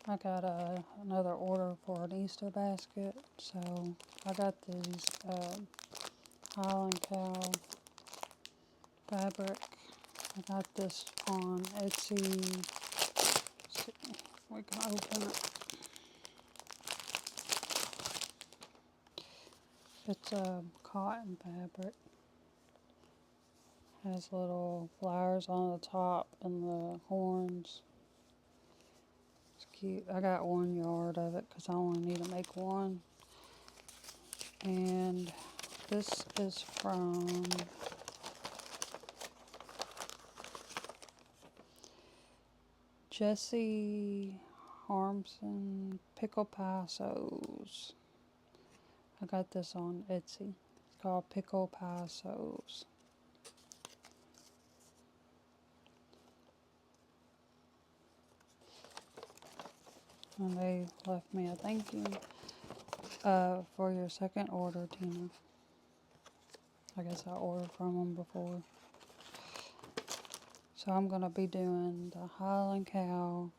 I got another order for an Easter basket, so I got these Highland cow fabric. I got this on Etsy. Let's see if we can open it. It's a cotton fabric. Has little flowers on the top and the horns. It's cute. I got 1 yard of it because I only need to make one. And this is from Jesse Harmson Pickle Pie Sews. I got this on Etsy. It's called Pickle Pie Sews. And they left me a thank you for your second order, Tina. I guess I ordered from them before. So I'm going to be doing the Highland cow,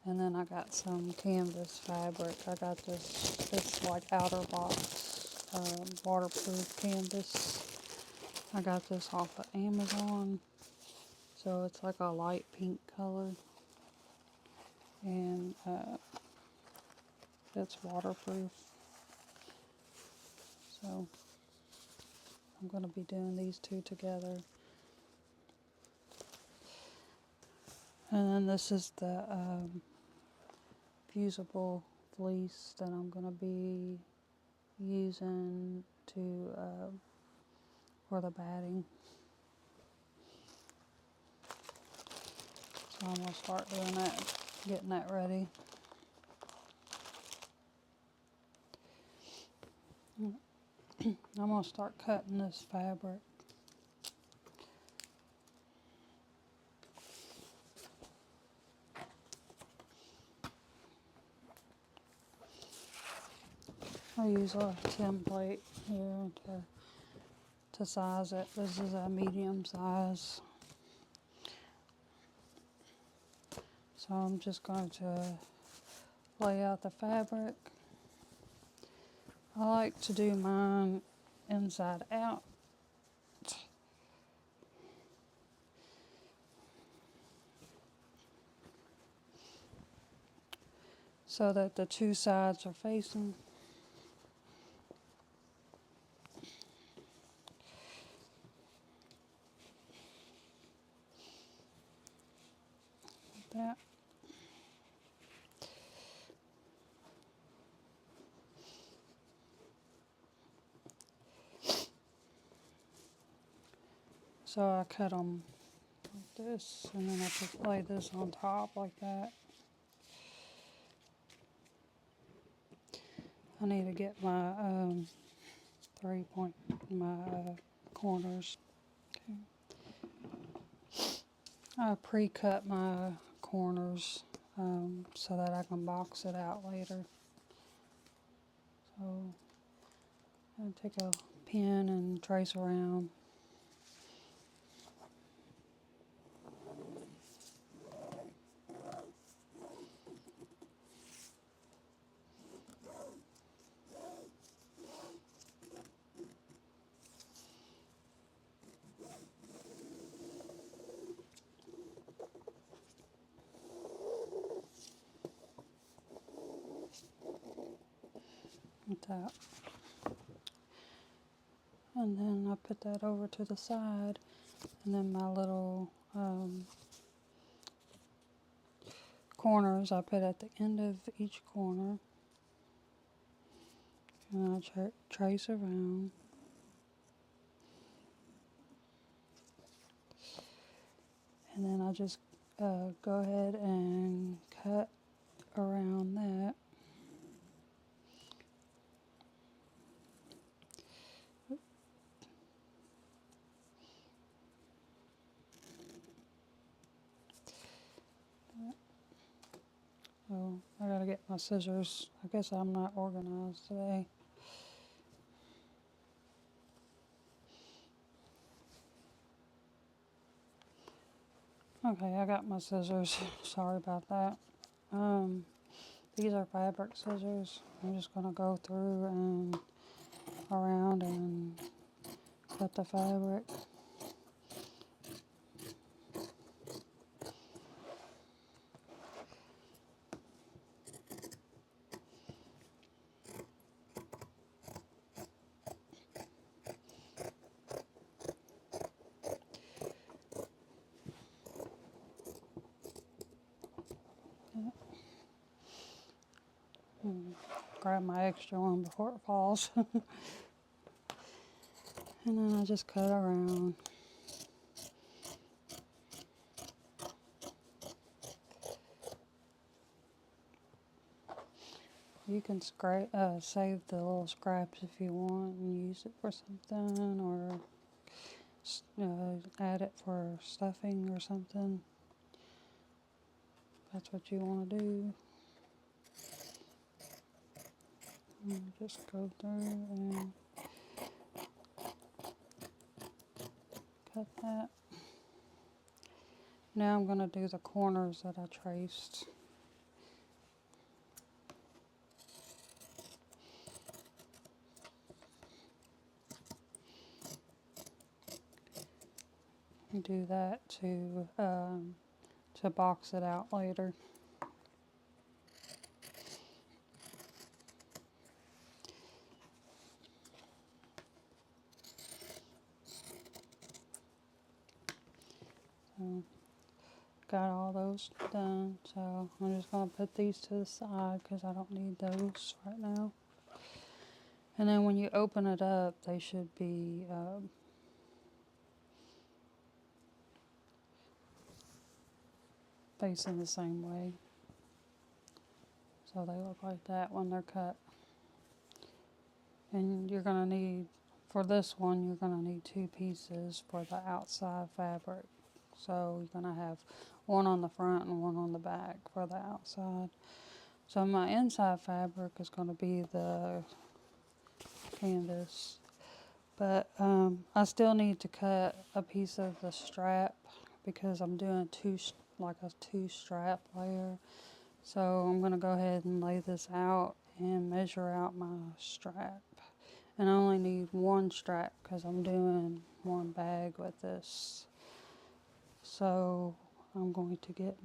and then I got some canvas fabric. I got this like outer box waterproof canvas. I got this off of Amazon. So it's like a light pink color. And it's waterproof. So I'm going to be doing these two together. And then this is the fusible fleece that I'm going to be using to for the batting. So I'm going to start doing that, getting that ready. I'm going to start cutting this fabric. I use a template here to size it. This is a medium size. So I'm just going to lay out the fabric. I like to do mine inside out. So that the two sides are facing. Like that. So I cut them like this, and then I just lay this on top like that. I need to get my corners. Okay. I pre-cut my corners so that I can box it out later. So I take a pen and trace around. Like that. And then I put that over to the side, and then my little corners I put at the end of each corner, and I trace around. And then I just go ahead and cut around that. So I gotta get my scissors. I guess I'm not organized today. Okay, I got my scissors. Sorry about that. These are fabric scissors. I'm just going to go through and around and cut the fabric. Grab my extra one before it falls. And then I just cut around. You can save the little scraps if you want and use it for something, or add it for stuffing or something. That's what you want to do. And just go through and cut that. Now I'm going to do the corners that I traced. And do that to box it out later. So, got all those done, so I'm just going to put these to the side because I don't need those right now. And then when you open it up, they should be facing the same way. So they look like that when they're cut. And you're going to need, for this one, you're going to need 2 pieces for the outside fabric. So you're going to have one on the front and one on the back for the outside. So my inside fabric is going to be the canvas. But I still need to cut a piece of the strap because I'm doing like a 2 strap layer. So I'm going to go ahead and lay this out and measure out my strap. And I only need 1 strap because I'm doing 1 bag with this. So I'm going to get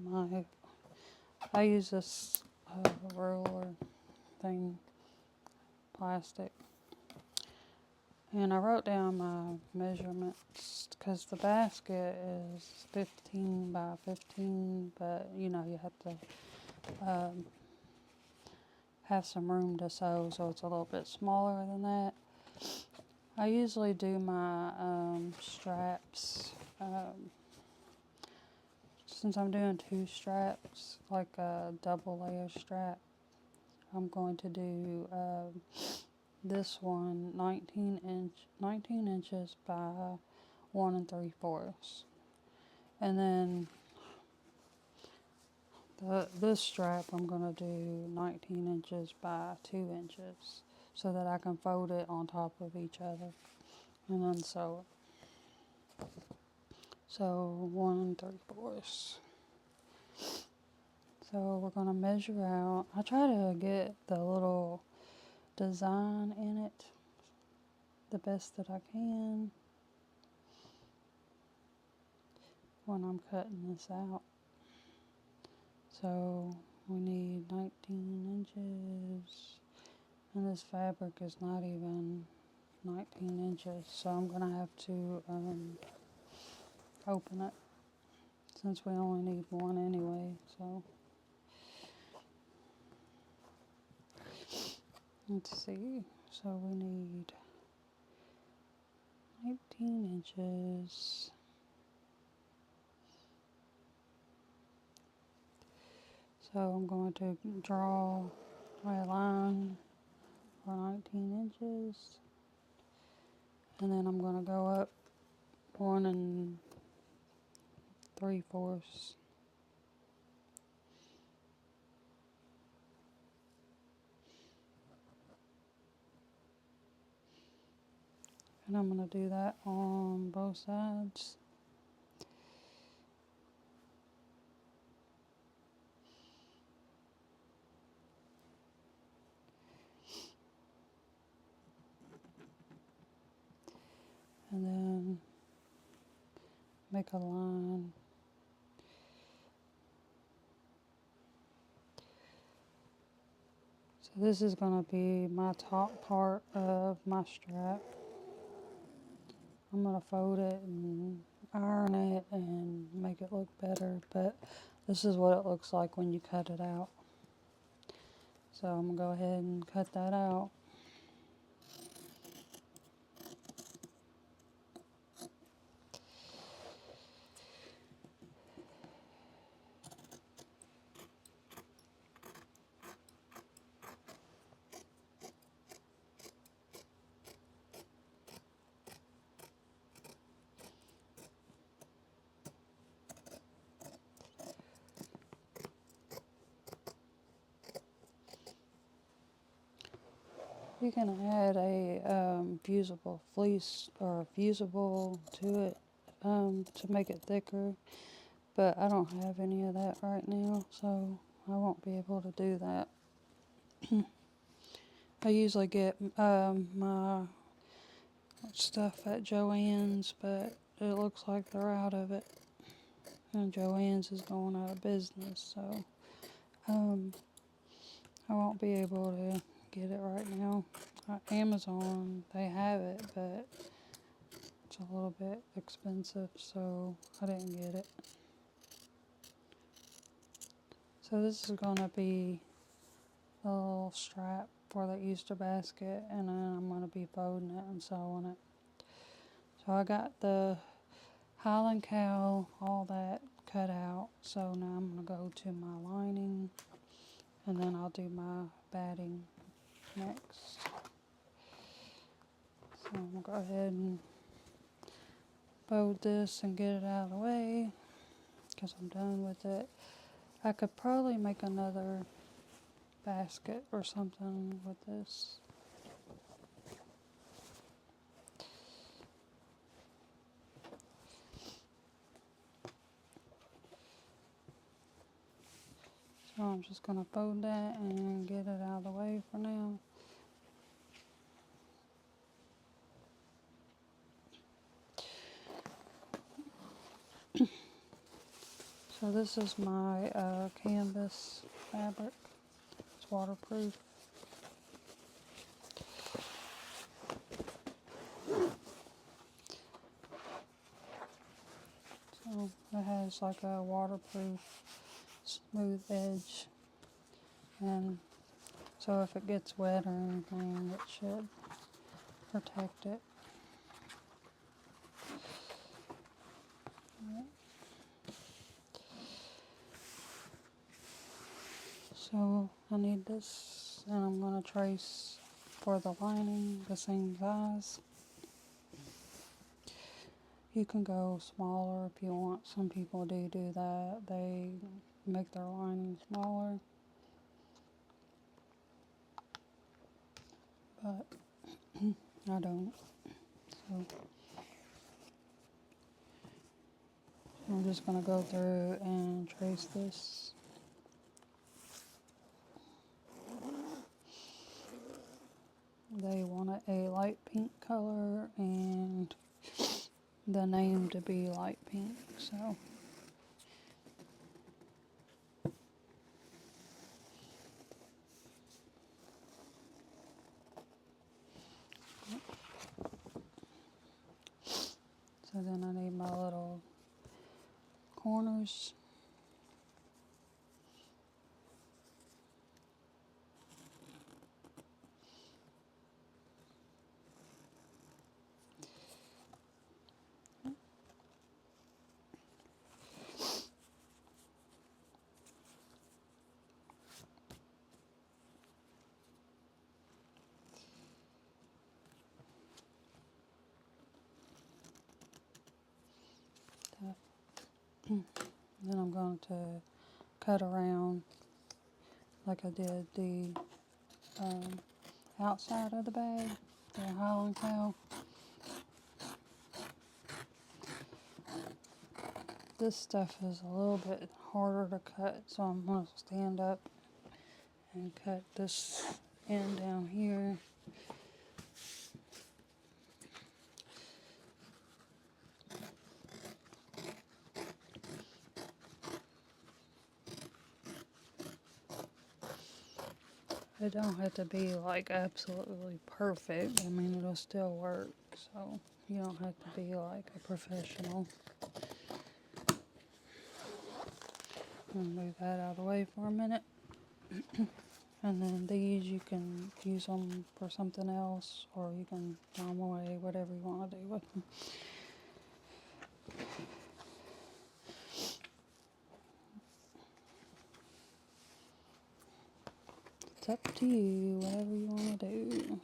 I use this ruler thing, plastic. And I wrote down my measurements because the basket is 15 by 15, but you know, you have to have some room to sew, so it's a little bit smaller than that. I usually do my straps, since I'm doing 2 straps, like a double layer strap, I'm going to do this one 19 inches by 1 3/4. And then this strap I'm going to do 19 inches by 2 inches so that I can fold it on top of each other and then sew it. So 1 3/4. So we're going to measure out. I try to get the little design in it the best that I can when I'm cutting this out. So we need 19 inches, and this fabric is not even 19 inches, so I'm going to have to open it since we only need 1 anyway. So let's see, so we need 19 inches. So I'm going to draw my line for 19 inches, and then I'm going to go up 1 3/4. And I'm going to do that on both sides. make a line. So this is going to be my top part of my strap. I'm going to fold it and iron it and make it look better, but this is what it looks like when you cut it out. So I'm going to go ahead and cut that out. You can add a fusible fleece or fusible to it to make it thicker, but I don't have any of that right now, so I won't be able to do that. I usually get my stuff at Joann's, but it looks like they're out of it, and Joann's is going out of business, so I won't be able to get it right now. Amazon, they have it, but it's a little bit expensive, so I didn't get it. So this is going to be a little strap for the Easter basket, and then I'm going to be folding it and sewing it. So I got the Highland cowl, all that cut out, so now I'm going to go to my lining, and then I'll do my batting next. So I'm going to go ahead and fold this and get it out of the way, because I'm done with it. I could probably make another basket or something with this. So I'm just going to fold that and get it out of the way for now. So this is my canvas fabric. It's waterproof. So it has like a waterproof smooth edge, and so if it gets wet or anything, it should protect it. So I need this, and I'm going to trace for the lining the same size. You can go smaller if you want. Some people do that. They make their lining smaller. But I don't. So I'm just going to go through and trace this. They want a light pink color and the name to be light pink, so then I need my little corners. Then I'm going to cut around like I did the outside of the bag, the Highland cowl. This stuff is a little bit harder to cut, so I'm going to stand up and cut this end down here. It don't have to be like absolutely perfect. I mean, it'll still work. So you don't have to be like a professional. I'm gonna move that out of the way for a minute. And then these, you can use them for something else, or you can throw them away, whatever you want to do with them. It's up to you, whatever you want to do.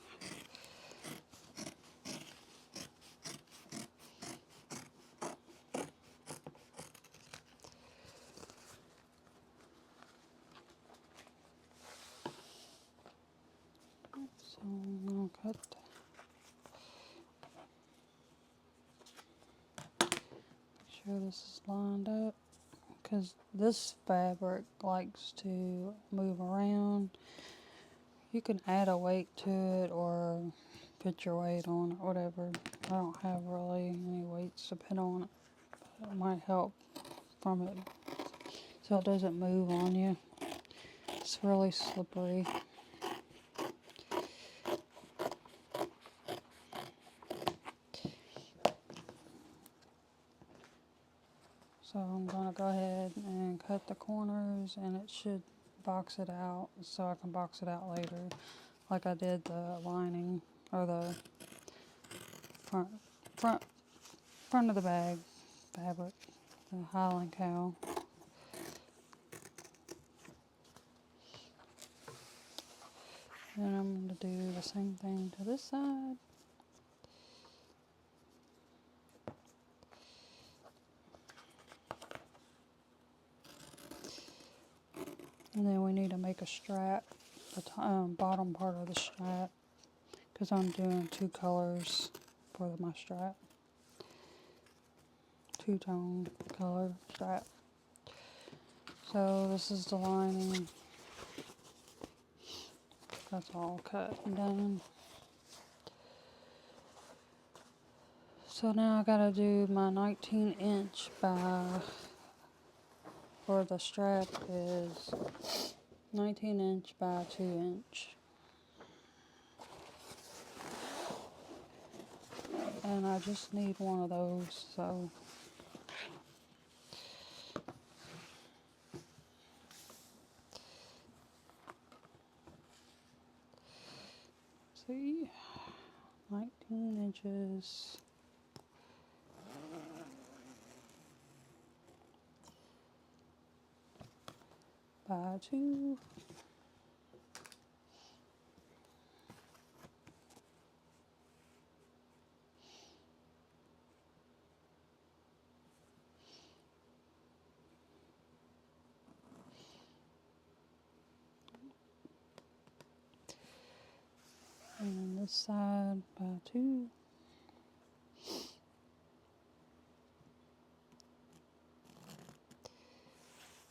So I'm going to cut. Make sure this is lined up, because this fabric likes to move around. You can add a weight to it or put your weight on it, whatever. I don't have really any weights to put on it, but it might help from it so it doesn't move on you. It's really slippery. So I'm going to go ahead and cut the corners, and it should box it out so I can box it out later, like I did the lining or the front of the bag fabric, the Highland cow. And I'm going to do the same thing to this side. And then we need to make a strap, the bottom part of the strap, because I'm doing 2 colors for my strap. 2-tone color strap. So this is the lining. That's all cut and done. So now I gotta do my 19-inch by, for the strap is 19-inch by 2-inch. And I just need one of those, so. See, 19 inches. By 2. And then this side by 2.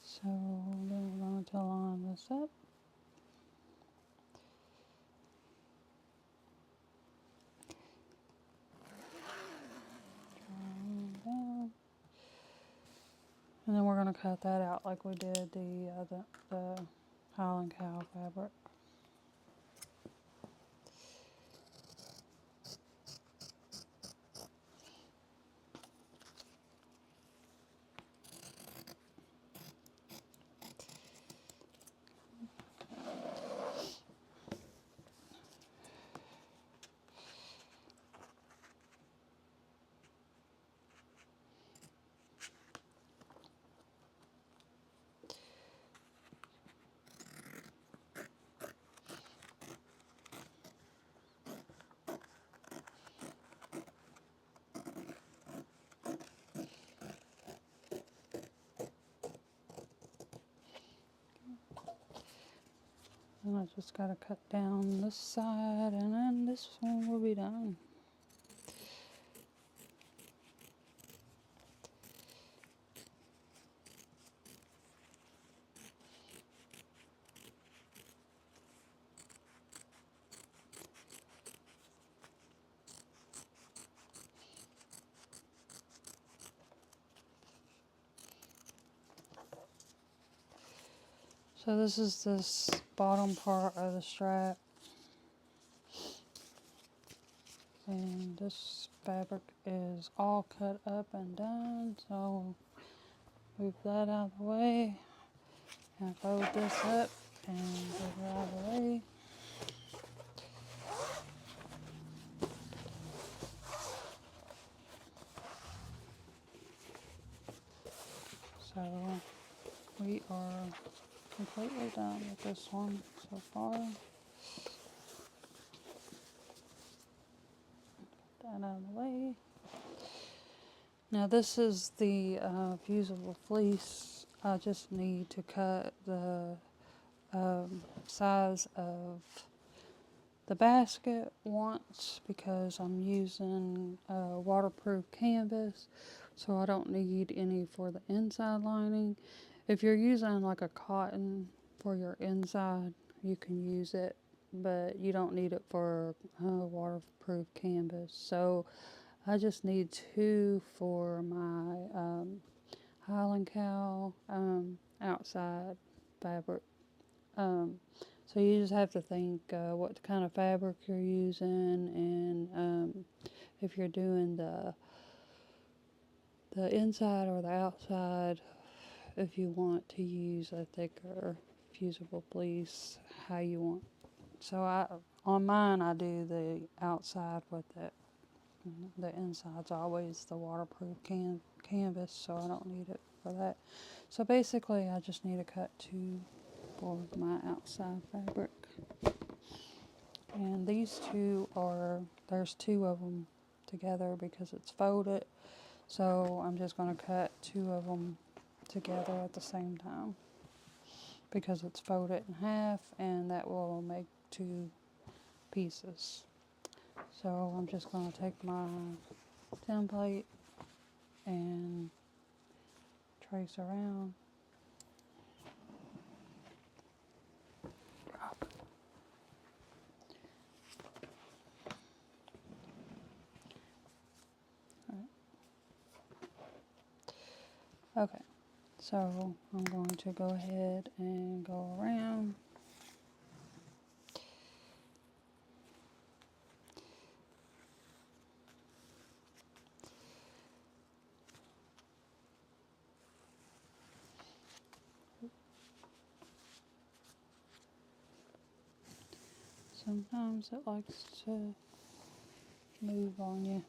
So then we're going to line this up. Down. And then we're going to cut that out like we did the Highland cow fabric. And I just got to cut down this side, and then this one will be done. So this is this bottom part of the strap, and this fabric is all cut up and done, so move that out of the way and fold this up and move it out of the way. So we are completely done with this one so far. Put that out of the way. Now this is the fusible fleece. I just need to cut the size of the basket once because I'm using waterproof canvas, so I don't need any for the inside lining. If you're using like a cotton for your inside, you can use it, but you don't need it for waterproof canvas. So I just need 2 for my Highland cow outside fabric. So you just have to think what kind of fabric you're using, and if you're doing the inside or the outside, if you want to use a thicker fusible fleece, how you want. So on mine I do the outside with it. The inside's always the waterproof canvas, so I don't need it for that. So basically I just need to cut 2 for my outside fabric. And these two there's 2 of them together because it's folded. So I'm just going to cut 2 of them together at the same time because it's folded in half, and that will make 2 pieces. So I'm just going to take my template and trace around. Okay, so I'm going to go ahead and go around. Sometimes it likes to move on you.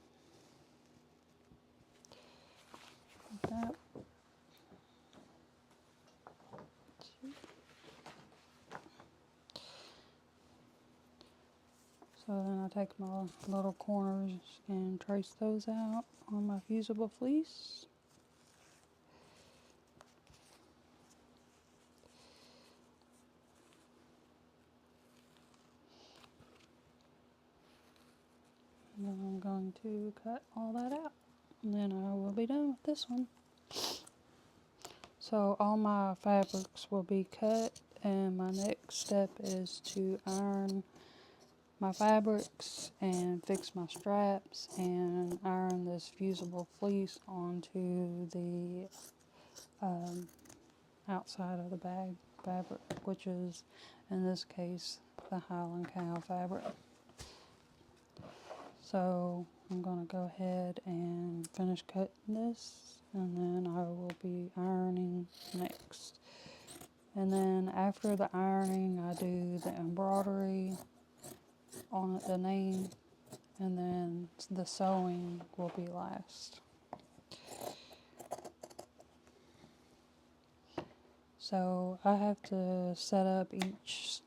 Like that. So then I take my little corners and trace those out on my fusible fleece. And then I'm going to cut all that out. And then I will be done with this one. So all my fabrics will be cut, and my next step is to iron my fabrics and fix my straps and iron this fusible fleece onto the outside of the bag fabric, which is in this case the Highland cow fabric. So I'm going to go ahead and finish cutting this, and then I will be ironing next. And then after the ironing I do the embroidery on the name, and then the sewing will be last. So I have to set up each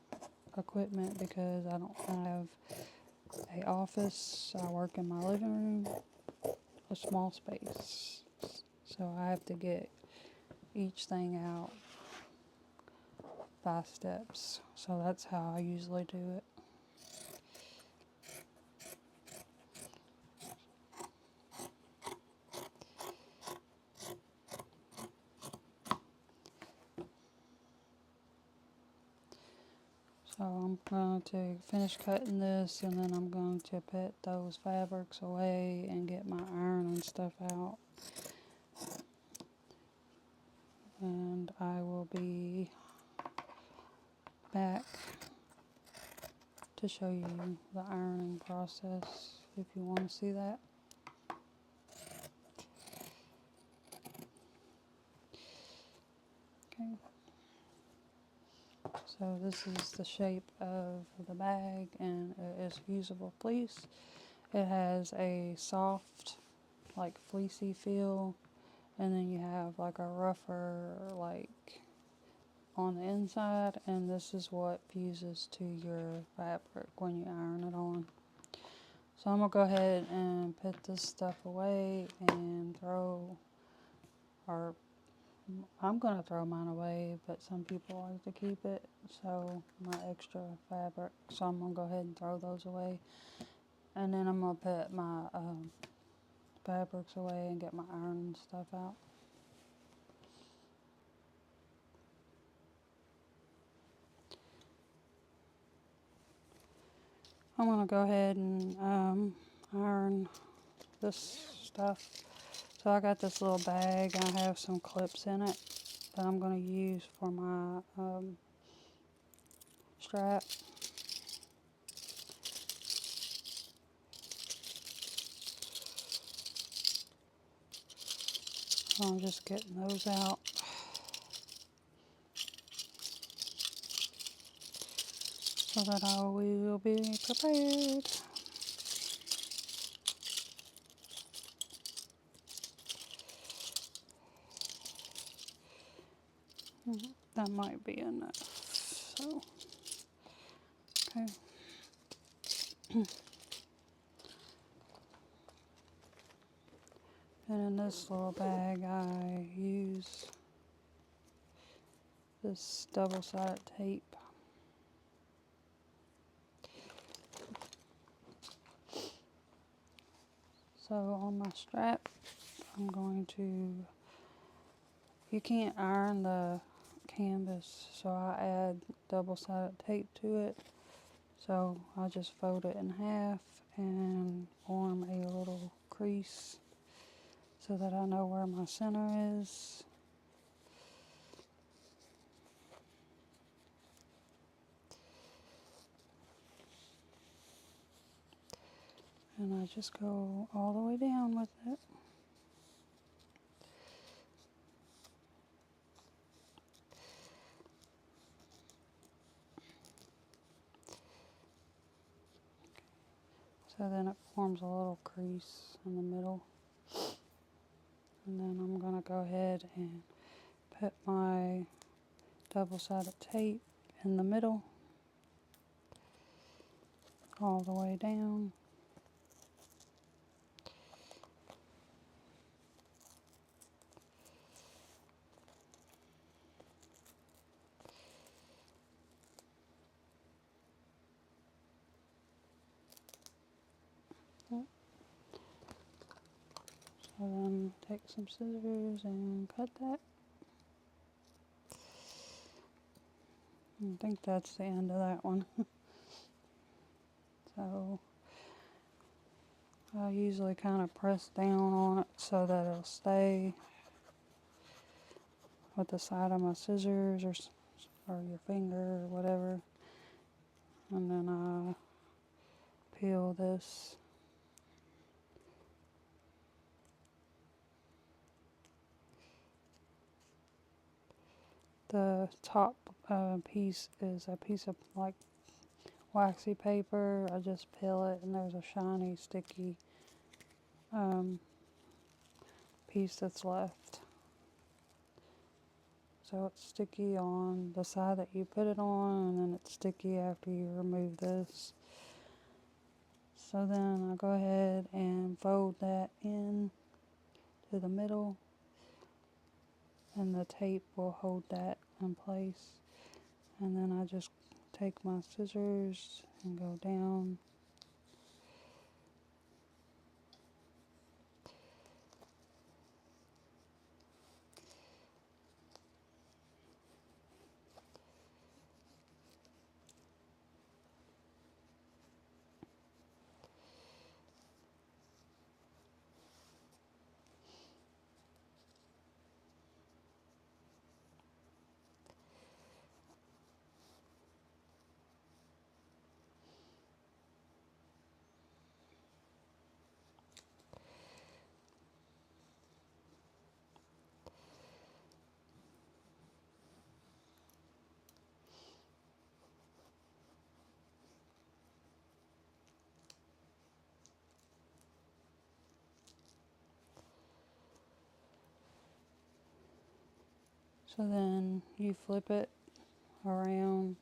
equipment because I don't have a office. I work in my living room, a small space. So I have to get each thing out by steps. So that's how I usually do it. So I'm going to finish cutting this, and then I'm going to put those fabrics away and get my iron and stuff out. And I will be to show you the ironing process if you want to see that. Okay. So this is the shape of the bag, and it is fusible fleece. It has a soft, like fleecy feel, and then you have like a rougher, like on the inside, and this is what fuses to your fabric when you iron it on. So I'm gonna go ahead and put this stuff away and or I'm gonna throw mine away, but some people like to keep it, so my extra fabric, so I'm gonna go ahead and throw those away. And then I'm gonna put my fabrics away and get my iron stuff out. I'm gonna go ahead and iron this stuff. So I got this little bag. I have some clips in it that I'm gonna use for my strap. So I'm just getting those out. So that I will be prepared. That might be enough. So, okay. And in this little bag, I use this double-sided tape. So on my strap, I'm going to, you can't iron the canvas, so I add double-sided tape to it. So I just fold it in half and form a little crease so that I know where my center is. And I just go all the way down with it. So then it forms a little crease in the middle. And then I'm going to go ahead and put my double-sided tape in the middle, all the way down. So then take some scissors and cut that. I think that's the end of that one. So I usually kind of press down on it so that it'll stay with the side of my scissors or your finger or whatever. And then I peel this. The top piece is a piece of like waxy paper. I just peel it and there's a shiny, sticky piece that's left. So it's sticky on the side that you put it on, and then it's sticky after you remove this. So then I go ahead and fold that in to the middle, and the tape will hold that in place. And then I just take my scissors and go down. So then you flip it around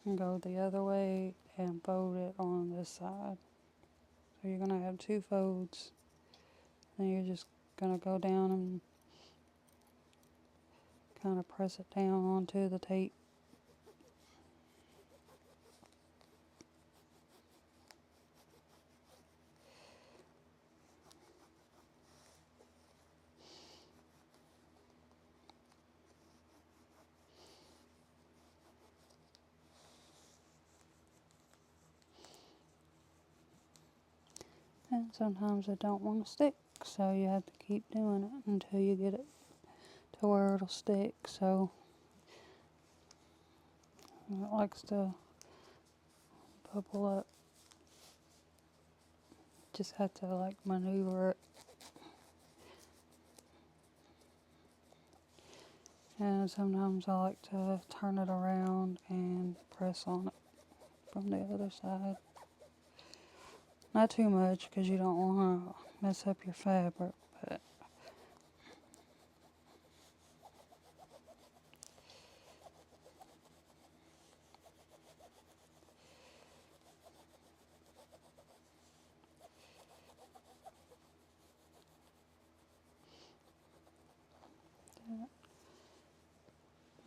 and go the other way and fold it on this side. So you're going to have two folds. Then you're just going to go down and kind of press it down onto the tape. And sometimes it don't want to stick, so you have to keep doing it until you get it to where it'll stick. So it likes to bubble up. Just have to like maneuver it. And sometimes I like to turn it around and press on it from the other side. Not too much because you don't want to mess up your fabric, but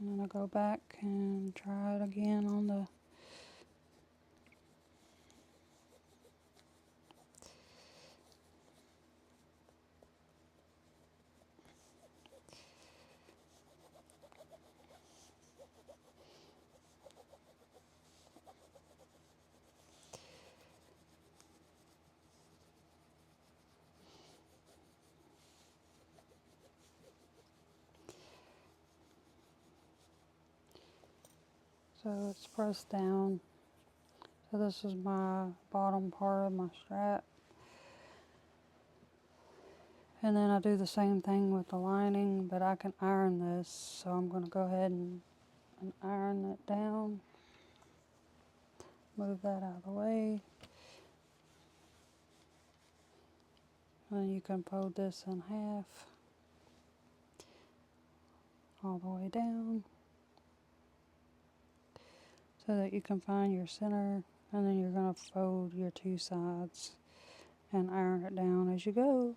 and then I go back and try it again on the so it's pressed down. So this is my bottom part of my strap. And then I do the same thing with the lining, but I can iron this. So I'm going to go ahead and iron it down. Move that out of the way. And then you can fold this in half. All the way down. So that you can find your center. And then you're going to fold your two sides and iron it down as you go.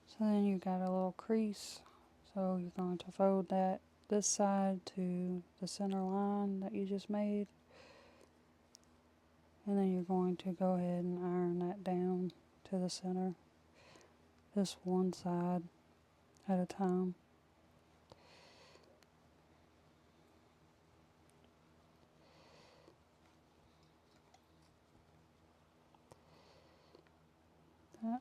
So then you got a little crease. So you're going to fold this side to the center line that you just made. And then you're going to go ahead and iron that down to the center. This one side at a time. That.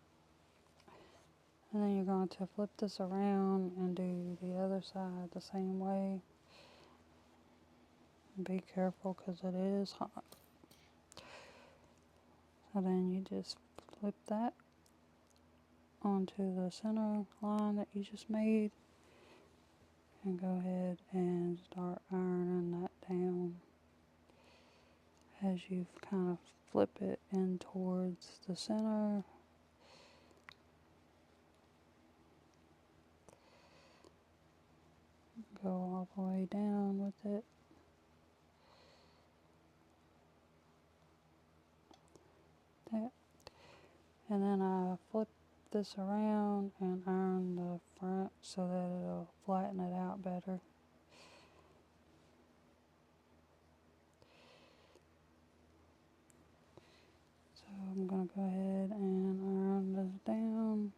And then you're going to flip this around and do the other side the same way. Be careful because it is hot. So then you just flip that onto the center line that you just made. And go ahead and start ironing that down as you kind of flip it in towards the center. Go all the way down with it. That. And then I flip this around and iron the front so that it'll flatten it out better. So I'm going to go ahead and iron this down.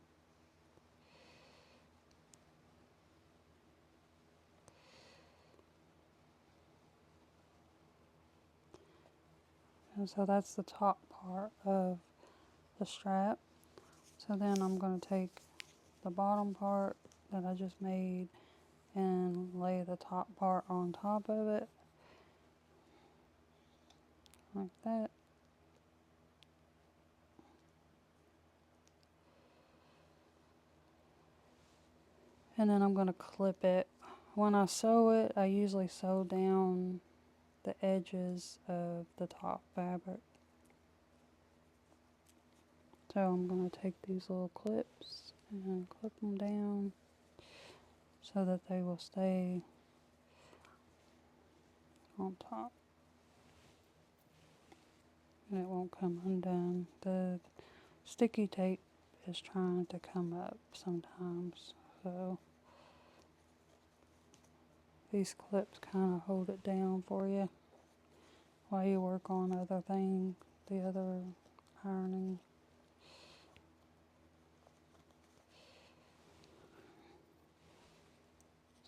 And so that's the top part of the strap. So then I'm going to take the bottom part that I just made and lay the top part on top of it. Like that. And then I'm going to clip it. When I sew it, I usually sew down the edges of the top fabric. So I'm going to take these little clips and clip them down so that they will stay on top and it won't come undone. The sticky tape is trying to come up sometimes, so these clips kind of hold it down for you while you work on other things, the other ironing.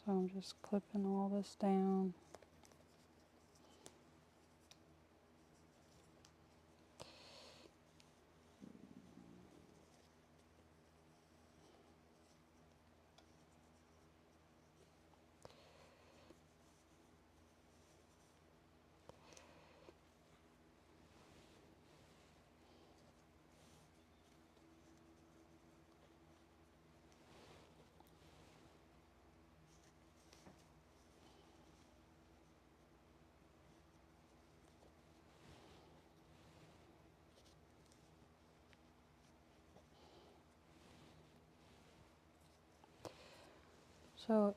So I'm just clipping all this down. So